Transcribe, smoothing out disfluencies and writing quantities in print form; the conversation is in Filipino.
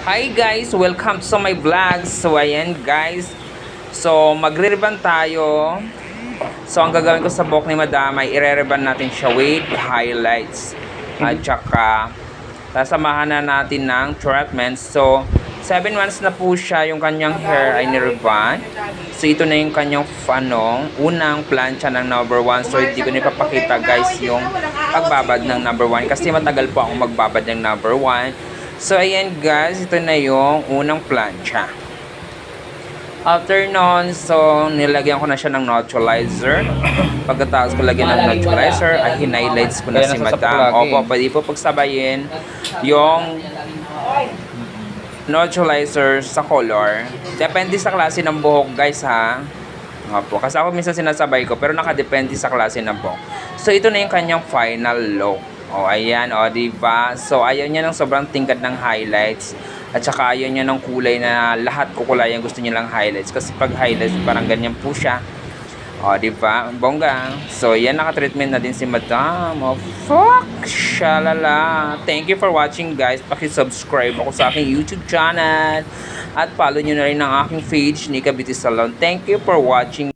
Hi guys! Welcome to my vlog. So ayan guys. So magre-reban tayo. So ang gagawin ko sa buhok ni Madam ay ire-reban natin siya with highlights. At saka sasamahan na natin ng treatment. So 7 months na po siya yung kanyang hair ay nireban. So ito na yung kanyang unang plancha ng number 1. So hindi ko na ipapakita guys yung pagbabad ng number 1 kasi matagal po akong magbabad ng number 1. So, ayan guys, ito na yung unang plancha. After nun, so, nilagyan ko na siya ng neutralizer. Pagkatapos ko lagyan ng neutralizer, ay hinighlights ko na si Madam. Opo, pwede po pagsabayin yung neutralizer sa color. Depende sa klase ng buhok guys ha. Opo, kasi ako minsan sinasabay ko, pero nakadepende sa klase ng buhok. So, ito na yung kanyang final look. O, ayan, o, diba? So, ayaw niya ng sobrang tingkad ng highlights. At saka ayaw niya ng kulay na lahat kukulayan gusto niya lang highlights. Kasi pag highlights, parang ganyan po siya. O, diba? Bongga. So, yan, nakatreatment na din si Madam. O, fuck! Shalala. Thank you for watching, guys. Paki-subscribe ako sa aking YouTube channel. At follow nyo na rin ang aking page, Nika Beauty Salon. Thank you for watching.